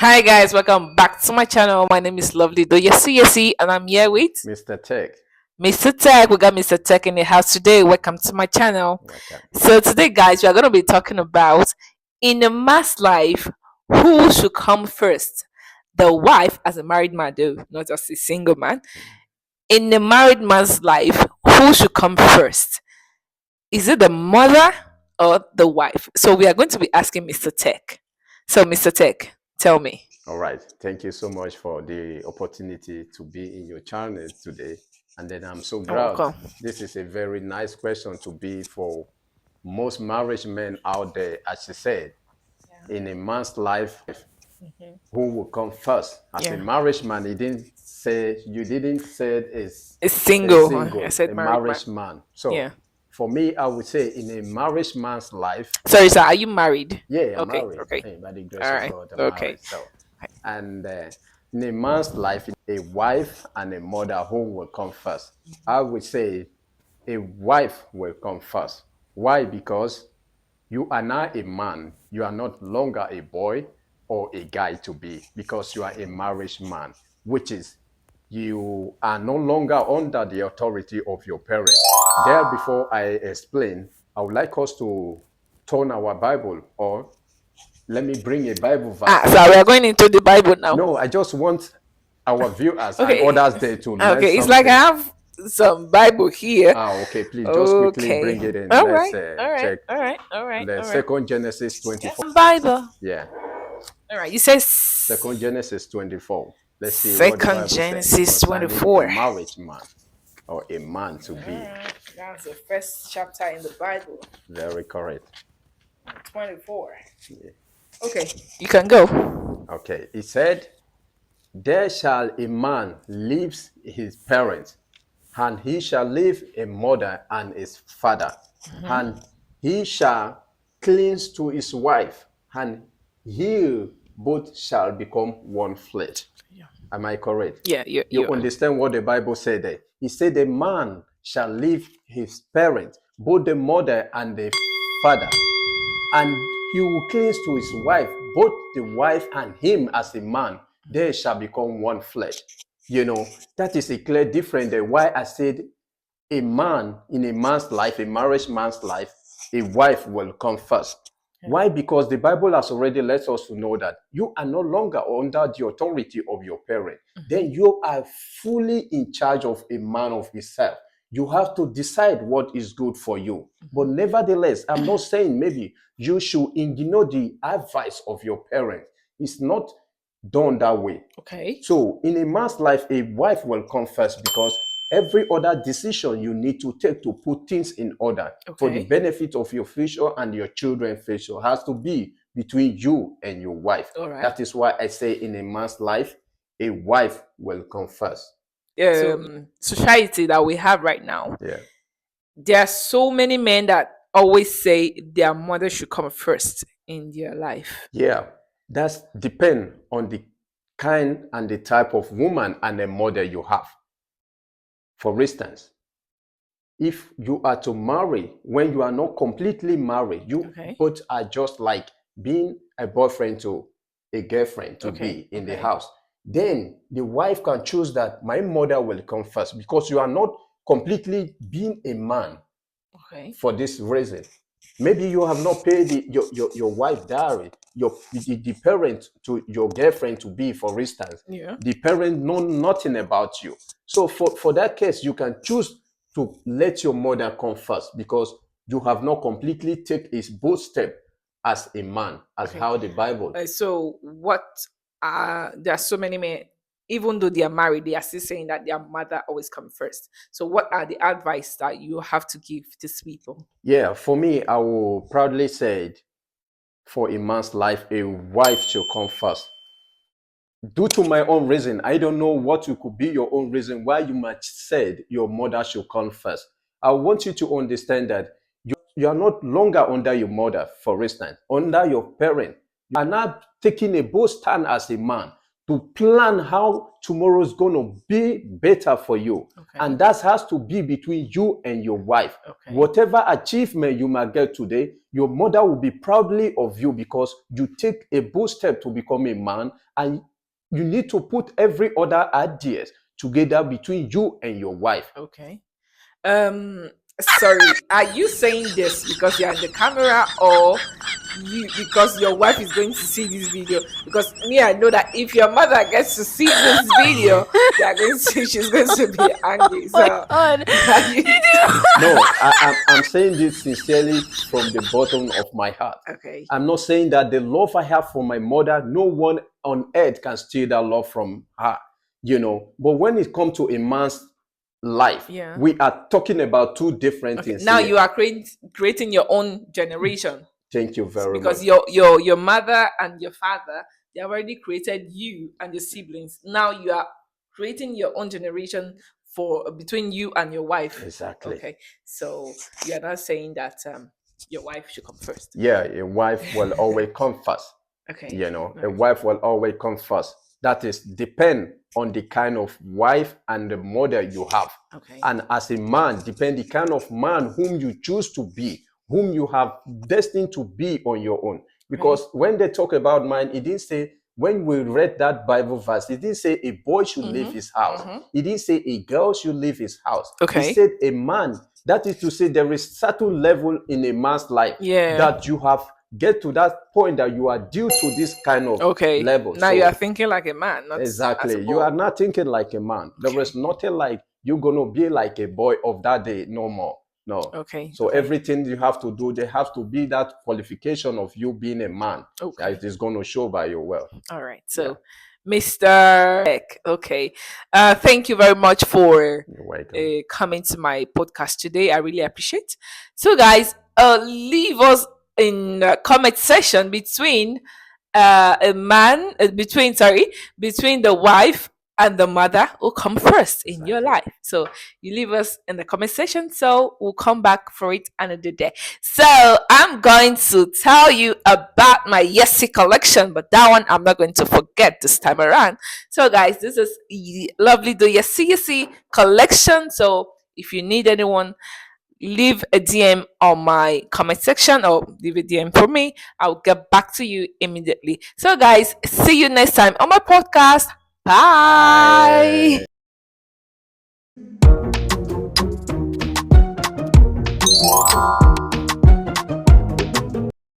Hi guys, welcome back to my channel. My name is Lovely the Yesi-yesi, and I'm here with Mr. Tech. Mr. Tech. We got Mr. Tech in the house today. Welcome to my channel. Welcome. So today, guys, we are going to be talking about in a man's life, who should come first? The wife, as a married man, though, not just a single man. In a married man's life, who should come first? Is it the mother or the wife? So we are going to be asking Mr. Tech. So, Mr. Tech, tell me. All right. Thank you so much for the opportunity to be in your channel today. And then I'm so You're glad. welcome. This is a very nice question to be for most married men out there, as you said, in a man's life, who will come first? As a Yeah. married man, you didn't say is It's a single. I single, said a married man. married man. So Yeah. for me, I would say in a married man's life, Sorry, sir. Are you married? yeah, I'm Okay. married. Okay. Hey, by the grace All of right. God, I'm Okay. married. So, and in a man's life, a wife and a mother, who will come first? I would say a wife will come first. Why? Because you are now a man. You are not longer a boy or a guy to be, because you are a married man, which is you are no longer under the authority of your parents. There, before I explain, I would like us to turn our Bible, or let me bring a Bible verse for So we are us. going into the Bible now. No, I just want our viewers and Okay. others there to learn Okay. It's like I something. have some Bible here. Okay, please just quickly bring Okay. it in. All Let's right. All right. check All right. All right. the All right. second Genesis Yeah, 24. some Bible. Yeah, All right. You say second Genesis 24. Let's see what the Second Bible says Genesis concerning a 24. married man or a man to be. That's the first chapter in the Bible. Very correct. 24. Yeah. Okay. You can go. Okay, it said, "There shall a man leave his parents, and he shall leave a mother and his father, and he shall cling to his wife, and he both shall become one flesh." Yeah. Am I correct? Yeah. You understand what the Bible said there? It said the man shall leave his parents, both the mother and the father, and he will cling to his wife, both the wife and him as a man, they shall become one flesh. That is a clear difference there. Why I said a man in a man's life, a marriage man's life, a wife will come first. Why? Because the Bible has already let us to know that you are no longer under the authority of your parent. Then you are fully in charge of a man of himself. You have to decide what is good for you. But nevertheless, I'm not saying maybe you should ignore the advice of your parent. It's not done that way. Okay. So in a man's life, a wife will come first, because every other decision you need to take to put things in order for the Okay. benefit of your future and your children's future has to be between you and your wife. All right. That is why I say in a man's life, a wife will come first. Society that we have right now, Yeah. there are so many men that always say their mother should come first in their life. Yeah. That's depend on the kind and the type of woman and a mother you have. For instance, if you are to marry when you are not completely married, you both are just like being a boyfriend to a girlfriend to be in the house, then the wife can choose that my mother will come first, because you are not completely being a man for this reason. Maybe you have not paid your wife dowry, the parent to your girlfriend to be, for instance. Yeah. The parent know nothing about you. So for that case, you can choose to let your mother come first, because you have not completely take his both step as a man, as how the Bible. So what there are so many men, even though they are married, they are still saying that their mother always comes first. So what are the advice that you have to give to people? Yeah, for me, I will proudly say it, for a man's life, a wife should come first. Due to my own reason, I don't know what could be your own reason why you might said your mother should come first. I want you to understand that you are not longer under your mother, for instance, under your parent. You are not taking a bold stand as a man to plan how tomorrow is going to be better for you. Okay. And that has to be between you and your wife. Okay. Whatever achievement you might get today, your mother will be proudly of you because you take a bold step to become a man, and you need to put every other ideas together between you and your wife. Okay. Sorry, are you saying this because you're in the camera, or you because your wife is going to see this video? Because me, I know that if your mother gets to see this video, she's going to be angry. So No, I'm saying this sincerely from the bottom of my heart. Okay. I'm not saying that the love I have for my mother, no one on earth can steal that love from her, But when it comes to a man's life, Yeah. we are talking about two different things. Now here. you are creating your own generation. Thank you very Because much. your mother and your father, they have already created you and your siblings. Now you are creating your own generation for between you and your wife. Exactly. Okay. So you are not saying that your wife should come first. Yeah, a wife will always come first. Okay. A wife will always come first. That is depend on the kind of wife and the mother you have. Okay. And as a man, depend the kind of man whom you choose to be, whom you have destined to be on your own. Because when they talk about man, it didn't say, when we read that Bible verse, it didn't say a boy should leave his house. It didn't say a girl should leave his house. Okay. It said a man. That is to say there is certain level in a man's life that you have get to that point that you are due to this kind of level. Now you are thinking like a man, not exactly. as a boy. You are not thinking like a man. There is nothing like you're gonna be like a boy of that day, no more. No. Okay. So everything you have to do, there has to be that qualification of you being a man. Okay. It is going to show by your well. All right. So, Mr. Beck, okay. Thank you very much for coming to my podcast today. I really appreciate. So, guys, leave us in the comment section between between the wife and the mother who come first in your life. So you leave us in the comment section, so we'll come back for it another day. So I'm going to tell you about my Yesi collection, but that one I'm not going to forget this time around. So guys, this is lovely the Yesi-yesi collection. So if you need anyone, leave a DM on my comment section or leave a DM for me. I'll get back to you immediately. So guys, see you next time on my podcast. Bye. Bye.